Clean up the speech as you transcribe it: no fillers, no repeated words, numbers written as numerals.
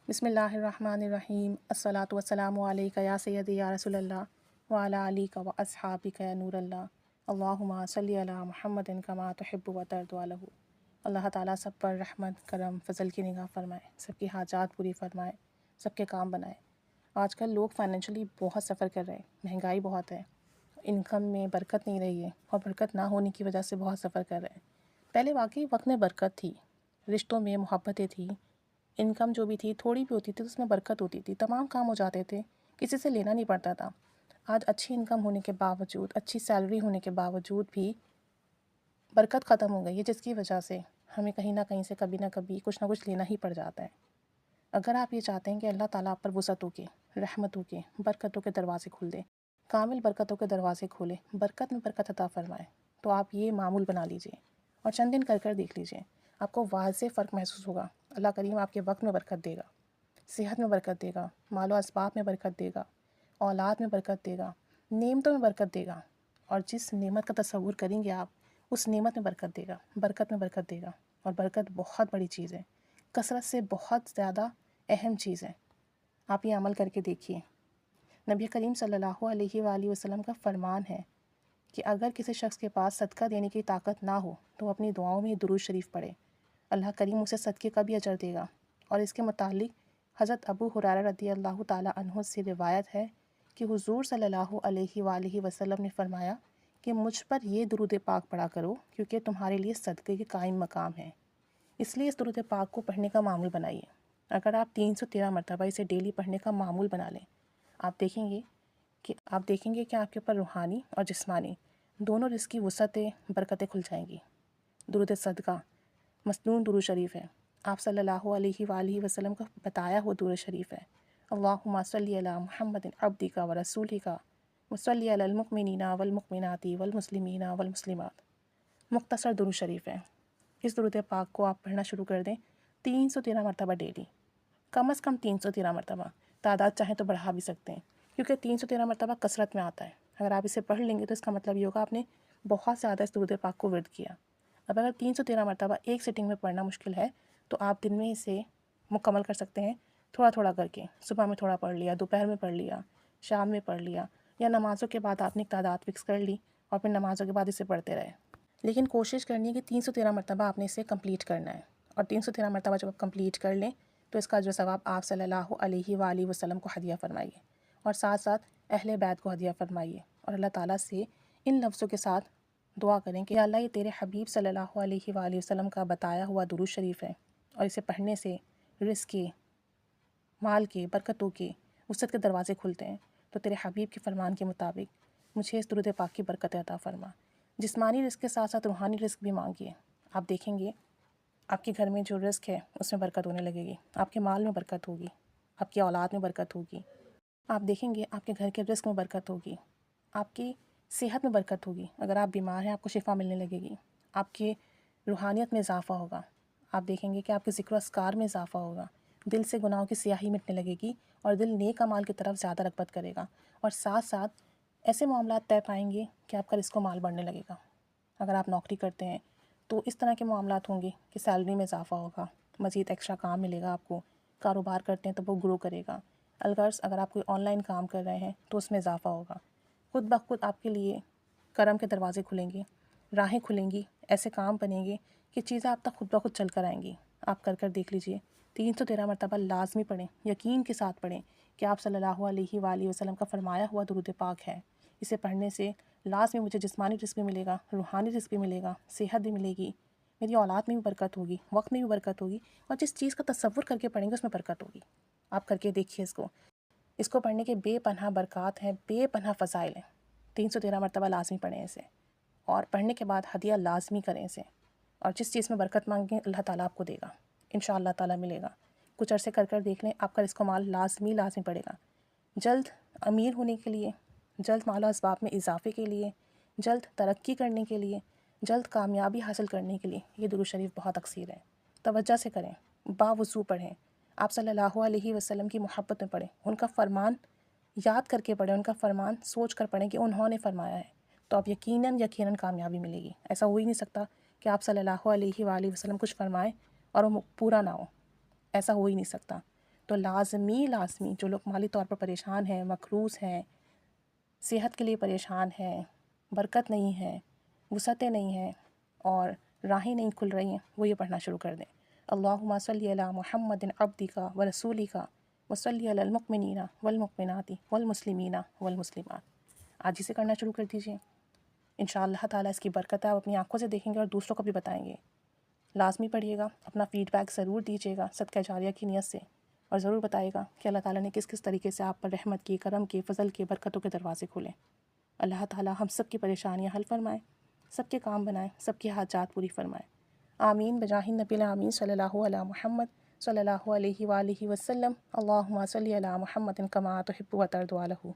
بسم اللہ الرحمن الرحیم الصلاۃ والسلام علیک یا سیدی یا رسول اللہ وعلی علیک و اصحابک یا نور اللہ اللہم صلی علی محمد کما تحب و ترضی عنہ۔ اللہ تعالیٰ سب پر رحمت کرم فضل کی نگاہ فرمائے، سب کی حاجات پوری فرمائے، سب کے کام بنائے۔ آج کل لوگ فائنینشلی بہت سفر کر رہے ہیں، مہنگائی بہت ہے، انکم میں برکت نہیں رہی ہے اور برکت نہ ہونے کی وجہ سے بہت سفر کر رہے ہیں۔ پہلے واقعی وقت میں برکت تھی، رشتوں میں محبتیں تھیں، انکم جو بھی تھی تھوڑی بھی ہوتی تھی تو اس میں برکت ہوتی تھی، تمام کام ہو جاتے تھے، کسی سے لینا نہیں پڑتا تھا۔ آج اچھی انکم ہونے کے باوجود، اچھی سیلری ہونے کے باوجود بھی برکت ختم ہو گئی ہے، جس کی وجہ سے ہمیں کہیں نہ کہیں سے کبھی نہ کبھی کچھ نہ کچھ لینا ہی پڑ جاتا ہے۔ اگر آپ یہ چاہتے ہیں کہ اللہ تعالیٰ آپ پر وسعتوں کے، رحمتوں کے، برکتوں کے دروازے کھول دے، کامل برکتوں کے دروازے کھولے، برکت میں برکت عطا فرمائے، تو آپ یہ معمول بنا لیجئے اور چند دن کر دیکھ لیجئے، آپ کو واضح فرق محسوس ہوگا۔ اللہ کریم آپ کے وقت میں برکت دے گا، صحت میں برکت دے گا، مال و اسباب میں برکت دے گا، اولاد میں برکت دے گا، نعمتوں میں برکت دے گا، اور جس نعمت کا تصور کریں گے آپ، اس نعمت میں برکت دے گا، برکت میں برکت دے گا۔ اور برکت بہت بڑی چیز ہے، کثرت سے بہت زیادہ اہم چیز ہے۔ آپ یہ عمل کر کے دیکھیے۔ نبی کریم صلی اللہ علیہ وآلہ وسلم کا فرمان ہے کہ اگر کسی شخص کے پاس صدقہ دینے کی طاقت نہ ہو تو وہ اپنی دعاؤں میں درود شریف پڑھے، اللہ کریم اسے صدقے کا بھی اجر دے گا۔ اور اس کے متعلق حضرت ابو ہریرہ رضی اللہ تعالیٰ عنہ سے روایت ہے کہ حضور صلی اللہ علیہ وآلہ وسلم نے فرمایا کہ مجھ پر یہ درود پاک پڑھا کرو کیونکہ تمہارے لیے صدقے کے قائم مقام ہے۔ اس لیے اس درود پاک کو پڑھنے کا معمول بنائیے۔ اگر آپ 313 مرتبہ اسے ڈیلی پڑھنے کا معمول بنا لیں، آپ دیکھیں گے کہ آپ کے اوپر روحانی اور جسمانی دونوں رزق کی وسعتیں، برکتیں کھل جائیں گی۔ درود صدقہ مسنون درود شریف ہے، آپ صلی اللہ علیہ وآلہ وسلم کا بتایا ہوا درود شریف ہے۔ اللہم صلی علی محمد عبدک و رسولک وصلی علی المؤمنین والمؤمنات والمسلمین والمسلمات۔ مختصر درود شریف ہے، اس درود پاک کو آپ پڑھنا شروع کر دیں 313 مرتبہ ڈیلی، کم از کم 313 مرتبہ، تعداد چاہیں تو بڑھا بھی سکتے ہیں کیونکہ 313 مرتبہ کثرت میں آتا ہے۔ اگر آپ اسے پڑھ لیں گے تو اس کا مطلب یہ ہوگا آپ نے بہت زیادہ اس درود پاک کو ورد کیا۔ اب اگر 313 مرتبہ ایک سٹنگ میں پڑھنا مشکل ہے تو آپ دن میں اسے مکمل کر سکتے ہیں، تھوڑا تھوڑا کر کے، صبح میں تھوڑا پڑھ لیا، دوپہر میں پڑھ لیا، شام میں پڑھ لیا، یا نمازوں کے بعد آپ نے ایک تعداد فکس کر لی اور پھر نمازوں کے بعد اسے پڑھتے رہے۔ لیکن کوشش کرنی ہے کہ 313 مرتبہ آپ نے اسے کمپلیٹ کرنا ہے، اور 313 مرتبہ جب آپ کمپلیٹ کر لیں تو اس کا جو ثواب آپ صلی اللہ علیہ وآلہ وسلم کو ہدیہ فرمائیے، اور ساتھ ساتھ اہل بیت کو ہدیہ فرمائیے، اور اللہ تعالیٰ سے ان لفظوں کے ساتھ دعا کریں کہ اللہ یہ تیرے حبیب صلی اللہ علیہ وآلہ وسلم کا بتایا ہوا درود شریف ہے، اور اسے پڑھنے سے رزق کے، مال کے، برکتوں کے، وسعت کے دروازے کھلتے ہیں، تو تیرے حبیب کے فرمان کے مطابق مجھے اس درود پاک کی برکت عطا فرما۔ جسمانی رزق کے ساتھ ساتھ روحانی رزق بھی مانگیے، آپ دیکھیں گے آپ کے گھر میں جو رزق ہے اس میں برکت ہونے لگے گی، آپ کے مال میں برکت ہوگی، آپ کی اولاد میں برکت ہوگی، آپ دیکھیں گے آپ کے گھر کے رزق میں برکت ہوگی، آپ کی صحت میں برکت ہوگی، اگر آپ بیمار ہیں آپ کو شفا ملنے لگے گی، آپ کے روحانیت میں اضافہ ہوگا، آپ دیکھیں گے کہ آپ کے ذکر و اذکار میں اضافہ ہوگا، دل سے گناہوں کی سیاہی مٹنے لگے گی اور دل نیک اعمال کی طرف زیادہ رغبت کرے گا، اور ساتھ ساتھ ایسے معاملات طے پائیں گے کہ آپ کا رزق و مال بڑھنے لگے گا۔ اگر آپ نوکری کرتے ہیں تو اس طرح کے معاملات ہوں گے کہ سیلری میں اضافہ ہوگا، مزید ایکسٹرا کام ملے گا آپ کو، کاروبار کرتے ہیں تو وہ گرو کرے گا، الغرض اگر آپ کوئی آن لائن کام کر رہے ہیں تو اس میں اضافہ ہوگا، خود بخود آپ کے لیے کرم کے دروازے کھلیں گے، راہیں کھلیں گی، ایسے کام بنیں گے کہ چیزیں آپ تک خود بخود چل کر آئیں گی۔ آپ کر دیکھ لیجئے، 313 مرتبہ لازمی پڑھیں، یقین کے ساتھ پڑھیں کہ آپ صلی اللہ علیہ وآلہ وسلم کا فرمایا ہوا درود پاک ہے۔ اسے پڑھنے سے لازمی مجھے جسمانی رزق بھی ملے گا، روحانی رزق بھی ملے گا، صحت بھی ملے گی، میری اولاد میں بھی برکت ہوگی، وقت میں بھی برکت ہوگی، اور جس چیز کا تصور کر کے پڑھیں گے اس میں برکت ہوگی۔ آپ کر کے دیکھیے اس کو پڑھنے کے بے پناہ برکات ہیں، بے پناہ فضائل ہیں۔ 313 مرتبہ لازمی پڑھیں اسے، اور پڑھنے کے بعد ہدیہ لازمی کریں اسے، اور جس چیز میں برکت مانگیں اللہ تعالیٰ آپ کو دے گا، انشاءاللہ تعالیٰ ملے گا۔ کچھ عرصے کر دیکھ لیں، آپ کا رزق و مال لازمی پڑے گا۔ جلد امیر ہونے کے لیے، جلد مال و اسباب میں اضافے کے لیے، جلد ترقی کرنے کے لیے، جلد کامیابی حاصل کرنے کے لیے یہ درود شریف بہت اکثیر ہے۔ توجہ سے کریں، باوضو پڑھیں، آپ صلی اللہ علیہ وسلم کی محبت میں پڑھیں، ان کا فرمان یاد کر کے پڑھیں، ان کا فرمان سوچ کر پڑھیں کہ انہوں نے فرمایا ہے، تو آپ یقیناً کامیابی ملے گی۔ ایسا ہو ہی نہیں سکتا کہ آپ صلی اللہ علیہ وآلہ وسلم کچھ فرمائیں اور وہ پورا نہ ہو، ایسا ہو ہی نہیں سکتا۔ تو لازمی جو لوگ مالی طور پر پریشان ہیں، مقروض ہیں، صحت کے لیے پریشان ہیں، برکت نہیں ہے، وسعتیں نہیں ہیں اور راہیں نہیں کھل رہی ہیں، وہ یہ پڑھنا شروع کر دیں۔ اللہم صلی علی محمد عبدک و رسولک و صلی علی المؤمنین والمؤمنات والمسلمین والمسلمات۔ آج ہی سے کرنا شروع کر دیجئے، انشاءاللہ تعالیٰ اس کی برکت آپ اپنی آنکھوں سے دیکھیں گے اور دوسروں کو بھی بتائیں گے۔ لازمی پڑھیے گا، اپنا فیڈ بیک ضرور دیجیے گا صدقہ جاریہ کی نیت سے، اور ضرور بتائے گا کہ اللہ تعالیٰ نے کس کس طریقے سے آپ پر رحمت کی، کرم کے، فضل کے، برکتوں کے دروازے کھولے۔ اللہ تعالیٰ ہم سب کی پریشانیاں حل فرمائے، سب کے کام بنائے، سب کی حاجات پوری فرمائے۔ آمین بجاہ النبی الامین صلی اللہ علی محمد صلی اللہ علیہ وآلہ وسلم۔ اللہم صلی علی محمد کما تحب و ترضی عنہ۔